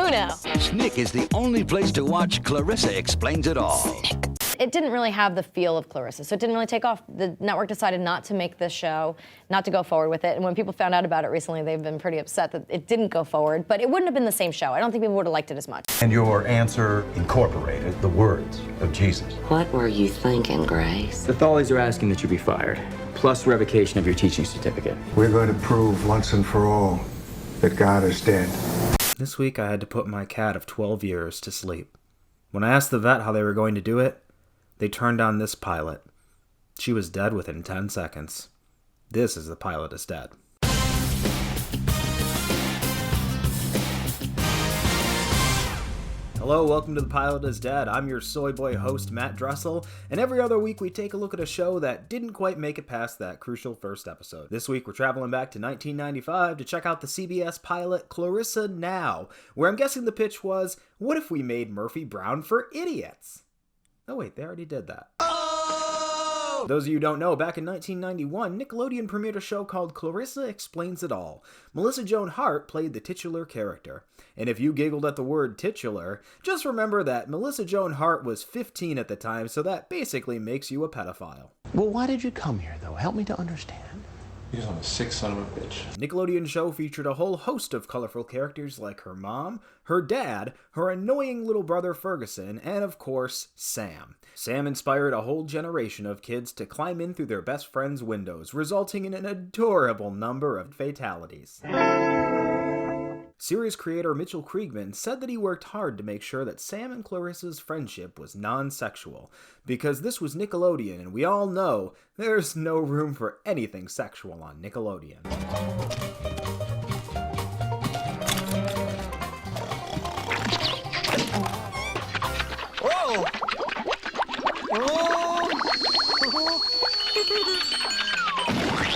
Uno. Snick is the only place to watch Clarissa Explains It All. It didn't really have the feel of Clarissa, so it didn't really take off. The network decided not to make this show, not to go forward with it, and when people found out about it recently, they've been pretty upset that it didn't go forward, but it wouldn't have been the same show. I don't think people would have liked it as much. And your answer incorporated the words of Jesus. What were you thinking, Grace? The Tholies are asking that you be fired, plus revocation of your teaching certificate. We're going to prove once and for all that God is dead. This week I had to put my cat of 12 years to sleep. When I asked the vet how they were going to do it, they turned on this pilot. She was dead within 10 seconds. This is The Pilot is Dead. Hello, welcome to The Pilot is Dead. I'm your soy boy host, Matt Dressel, and every other week we take a look at a show that didn't quite make it past that crucial first episode. This week we're traveling back to 1995 to check out the CBS pilot Clarissa Now, where I'm guessing the pitch was, what if we made Murphy Brown for idiots? Oh wait, they already did that. Oh! Those of you who don't know, back in 1991, Nickelodeon premiered a show called Clarissa Explains It All. Melissa Joan Hart played the titular character. And if you giggled at the word titular, just remember that Melissa Joan Hart was 15 at the time, so that basically makes you a pedophile. Well, why did you come here, though? Help me to understand. Because I'm a sick son of a bitch. Nickelodeon show featured a whole host of colorful characters like her mom, her dad, her annoying little brother Ferguson, and of course, Sam. Sam inspired a whole generation of kids to climb in through their best friend's windows, resulting in an adorable number of fatalities. Series creator Mitchell Kriegman said that he worked hard to make sure that Sam and Clarissa's friendship was non-sexual, because this was Nickelodeon, and we all know there's no room for anything sexual on Nickelodeon. Whoa!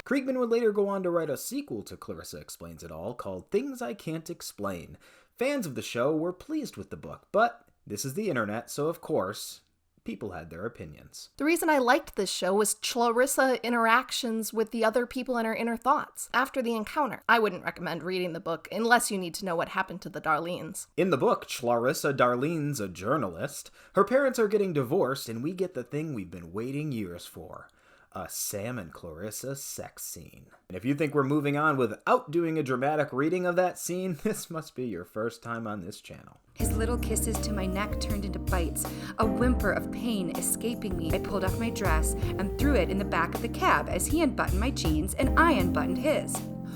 Kriegman would later go on to write a sequel to Clarissa Explains It All called Things I Can't Explain. Fans of the show were pleased with the book, but this is the internet, so of course, people had their opinions. The reason I liked this show was Clarissa interactions with the other people in her inner thoughts after the encounter. I wouldn't recommend reading the book unless you need to know what happened to the Darlenes. In the book, Clarissa Darlene's a journalist. Her parents are getting divorced, and we get the thing we've been waiting years for. A Sam and Clarissa sex scene. And if you think we're moving on without doing a dramatic reading of that scene, this must be your first time on this channel. His little kisses to my neck turned into bites, a whimper of pain escaping me. I pulled off my dress and threw it in the back of the cab as he unbuttoned my jeans and I unbuttoned his.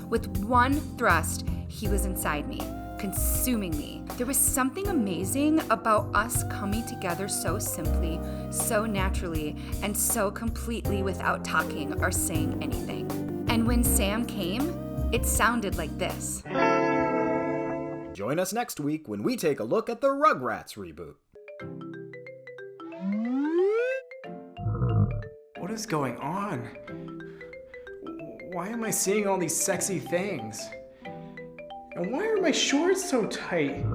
With one thrust, he was inside me, consuming me. There was something amazing about us coming together so simply, so naturally, and so completely without talking or saying anything. And when Sam came, it sounded like this. Join us next week when we take a look at the Rugrats reboot. What is going on? Why am I seeing all these sexy things? And why are my shorts so tight?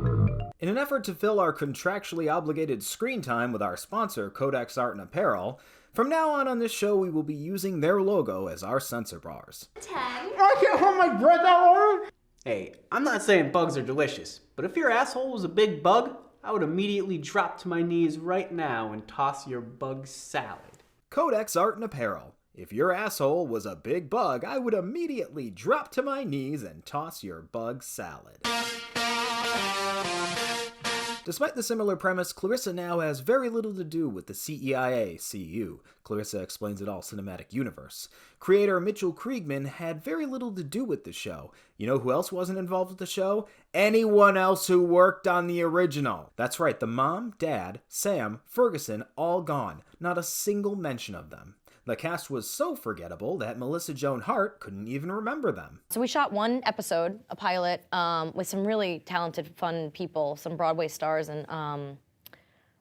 In an effort to fill our contractually obligated screen time with our sponsor, Codex Art and Apparel, from now on this show we will be using their logo as our censor bars. 10. I can't hold my breath that long! Hey, I'm not saying bugs are delicious, but if your asshole was a big bug, I would immediately drop to my knees right now and toss your bug salad. Codex Art and Apparel. If your asshole was a big bug, I would immediately drop to my knees and toss your bug salad. Despite the similar premise, Clarissa Now has very little to do with the CEIA CU, Clarissa Explains It All Cinematic Universe. Creator Mitchell Kriegman had very little to do with the show. You know who else wasn't involved with the show? Anyone else who worked on the original. That's right, the mom, dad, Sam, Ferguson, all gone. Not a single mention of them. The cast was so forgettable that Melissa Joan Hart couldn't even remember them. So we shot one episode, a pilot, with some really talented, fun people, some Broadway stars, and oh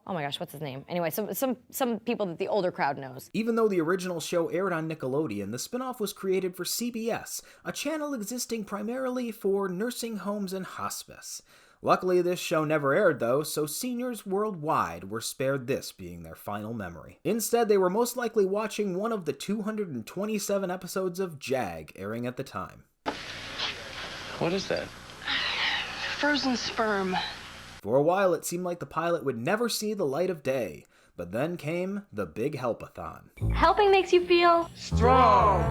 my gosh, what's his name? Anyway, some people that the older crowd knows. Even though the original show aired on Nickelodeon, the spinoff was created for CBS, a channel existing primarily for nursing homes and hospice. Luckily, this show never aired, though, so seniors worldwide were spared this being their final memory. Instead, they were most likely watching one of the 227 episodes of JAG airing at the time. What is that? Frozen sperm. For a while, it seemed like the pilot would never see the light of day, but then came the Big Help-a-thon. Helping makes you feel strong.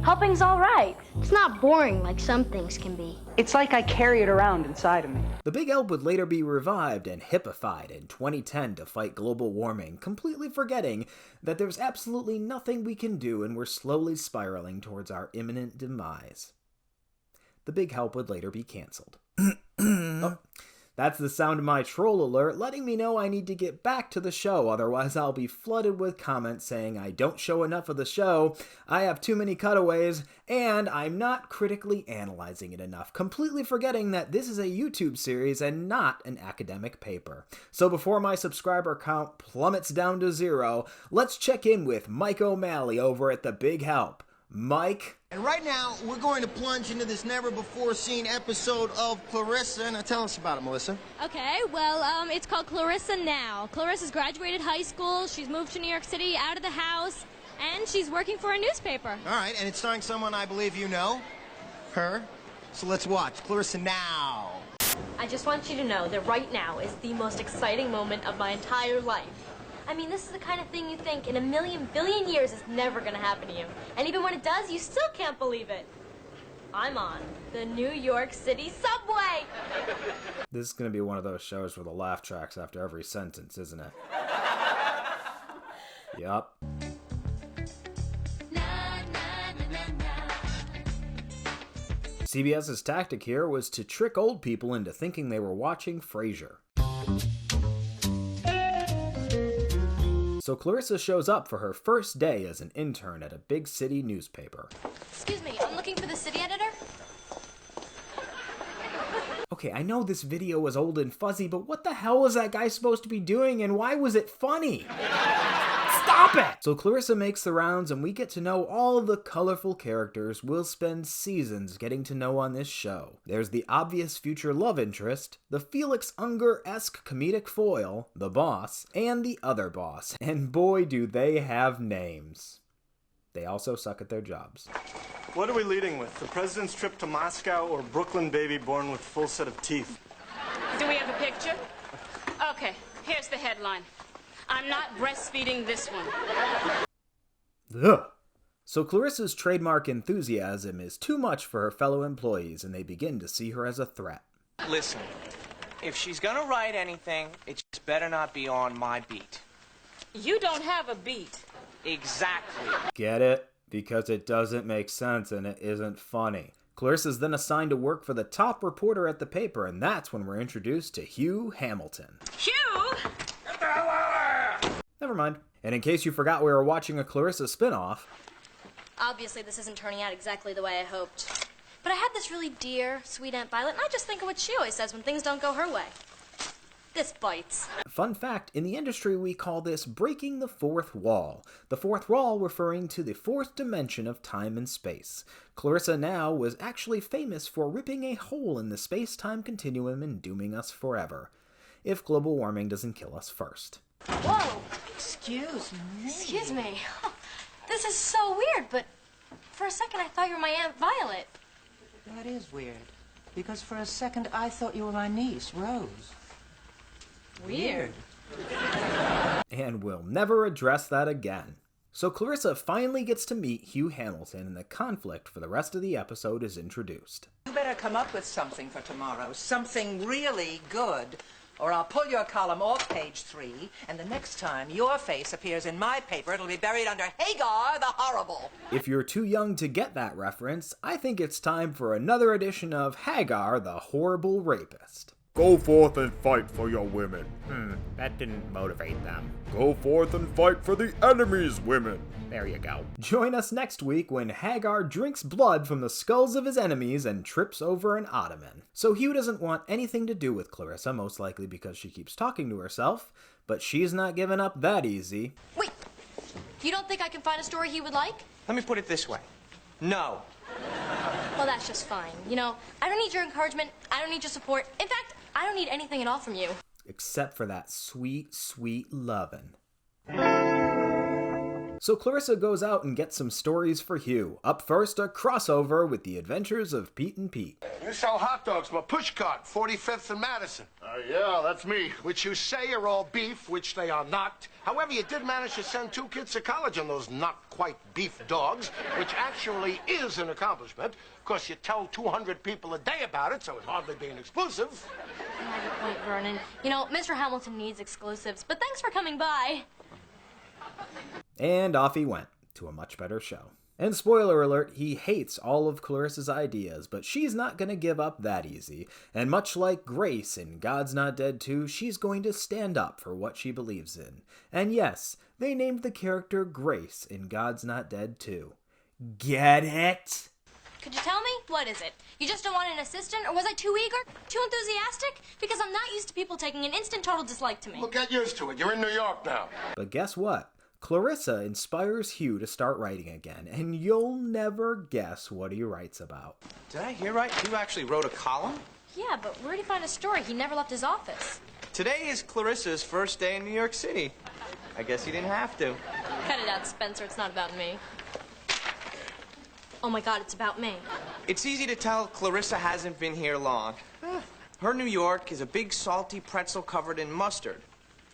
Helping's all right. It's not boring like some things can be. It's like I carry it around inside of me. The Big Help would later be revived and hippified in 2010 to fight global warming, completely forgetting that there's absolutely nothing we can do and we're slowly spiraling towards our imminent demise. The Big Help would later be cancelled. Oh, that's the sound of my troll alert letting me know I need to get back to the show, otherwise I'll be flooded with comments saying I don't show enough of the show, I have too many cutaways, and I'm not critically analyzing it enough, completely forgetting that this is a YouTube series and not an academic paper. So before my subscriber count plummets down to 0, let's check in with Mike O'Malley over at The Big Help. Mike? And right now, we're going to plunge into this never-before-seen episode of Clarissa. Now, tell us about it, Melissa. Okay, well, it's called Clarissa Now. Clarissa's graduated high school, she's moved to New York City, out of the house, and she's working for a newspaper. All right, and it's starring someone I believe you know. Her. So let's watch Clarissa Now. I just want you to know that right now is the most exciting moment of my entire life. I mean, this is the kind of thing you think in a million billion years is never going to happen to you. And even when it does, you still can't believe it. I'm on the New York City subway. This is going to be one of those shows with the laugh tracks after every sentence, isn't it? Yup. CBS's tactic here was to trick old people into thinking they were watching Frasier. So Clarissa shows up for her first day as an intern at a big city newspaper. Excuse me, I'm looking for the city editor. Okay, I know this video was old and fuzzy, but what the hell was that guy supposed to be doing and why was it funny? Stop it! So Clarissa makes the rounds and we get to know all the colorful characters we'll spend seasons getting to know on this show. There's the obvious future love interest, the Felix Unger-esque comedic foil, the boss, and the other boss. And boy do they have names. They also suck at their jobs. What are we leading with? The president's trip to Moscow or Brooklyn baby born with full set of teeth? Do we have a picture? Okay, here's the headline. I'm not breastfeeding this one. Ugh. So Clarissa's trademark enthusiasm is too much for her fellow employees and they begin to see her as a threat. Listen, if she's gonna write anything, it just better not be on my beat. You don't have a beat. Exactly. Get it? Because it doesn't make sense and it isn't funny. Clarissa's then assigned to work for the top reporter at the paper, and that's when we're introduced to Hugh Hamilton. Hugh? Get the hell out of there! Never mind. And in case you forgot we were watching a Clarissa spinoff. Obviously, this isn't turning out exactly the way I hoped. But I had this really dear, sweet Aunt Violet, and I just think of what she always says when things don't go her way. This bites. Fun fact, in the industry we call this breaking the fourth wall. The fourth wall referring to the fourth dimension of time and space. Clarissa Now was actually famous for ripping a hole in the space-time continuum and dooming us forever. If global warming doesn't kill us first. Whoa! Excuse me. Excuse me. This is so weird, but for a second I thought you were my Aunt Violet. That is weird. Because for a second I thought you were my niece, Rose. Weird. And we'll never address that again. So Clarissa finally gets to meet Hugh Hamilton and the conflict for the rest of the episode is introduced. You better come up with something for tomorrow. Something really good. Or I'll pull your column off page 3, and the next time your face appears in my paper, it'll be buried under Hagar the Horrible. If you're too young to get that reference, I think it's time for another edition of Hagar the Horrible Rapist. Go forth and fight for your women. That didn't motivate them. Go forth and fight for the enemy's women. There you go. Join us next week when Hagar drinks blood from the skulls of his enemies and trips over an ottoman. So Hugh doesn't want anything to do with Clarissa, most likely because she keeps talking to herself, but she's not giving up that easy. Wait, you don't think I can find a story he would like? Let me put it this way. No. Well, that's just fine. You know, I don't need your encouragement. I don't need your support. In fact, I don't need anything at all from you. Except for that sweet, sweet lovin'. So Clarissa goes out and gets some stories for Hugh. Up first, a crossover with the adventures of Pete and Pete. You You sell hot dogs from a pushcart, 45th and Madison. Yeah, that's me. Which you say are all beef, which they are not. However, you did manage to send 2 kids to college on those not-quite-beef dogs, which actually is an accomplishment. Of course, you tell 200 people a day about it, so it's hardly being exclusive. I have a point, Vernon. You know, Mr. Hamilton needs exclusives, but thanks for coming by. And off he went to a much better show. And spoiler alert, he hates all of Clarissa's ideas, but she's not going to give up that easy. And much like Grace in God's Not Dead 2, she's going to stand up for what she believes in. And yes, they named the character Grace in God's Not Dead 2. Get it? Could you tell me? What is it? You just don't want an assistant? Or was I too eager? Too enthusiastic? Because I'm not used to people taking an instant total dislike to me. Well, get used to it. You're in New York now. But guess what? Clarissa inspires Hugh to start writing again, and you'll never guess what he writes about. Did I hear right? You actually wrote a column? Yeah, but where'd he find a story? He never left his office. Today is Clarissa's first day in New York City. I guess you didn't have to. Cut it out, Spencer. It's not about me. Oh my God, it's about me. It's easy to tell Clarissa hasn't been here long. Her New York is a big salty pretzel covered in mustard.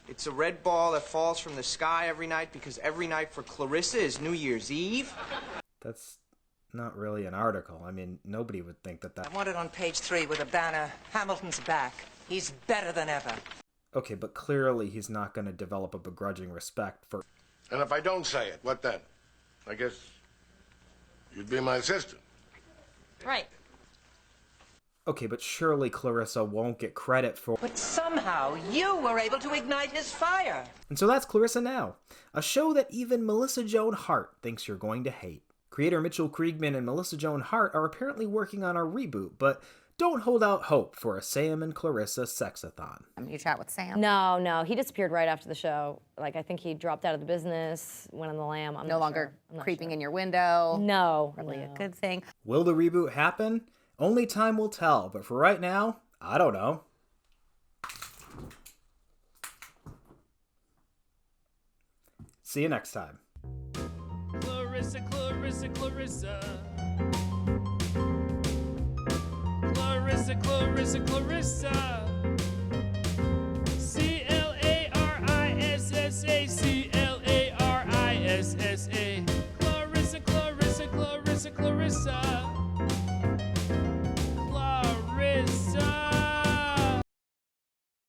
It's a red ball that falls from the sky every night because every night for Clarissa is New Year's Eve. That's not really an article. I mean, nobody would think that. I want it on page 3 with a banner, Hamilton's back. He's better than ever. Okay, but clearly he's not going to develop a begrudging respect for... And if I don't say it, what then? I guess you'd be my assistant. Right. Okay, but surely Clarissa won't get credit for... But somehow you were able to ignite his fire. And so that's Clarissa Now, a show that even Melissa Joan Hart thinks you're going to hate. Creator Mitchell Kriegman and Melissa Joan Hart are apparently working on a reboot, but don't hold out hope for a Sam and Clarissa sexathon. You chat with Sam? No, he disappeared right after the show. Like, I think he dropped out of the business, went on the lam. I'm no longer creeping in your window. No. Probably a good thing. Will the reboot happen? Only time will tell, but for right now, I don't know. See you next time. Clarissa, Clarissa, Clarissa. Clarissa, Clarissa, Clarissa.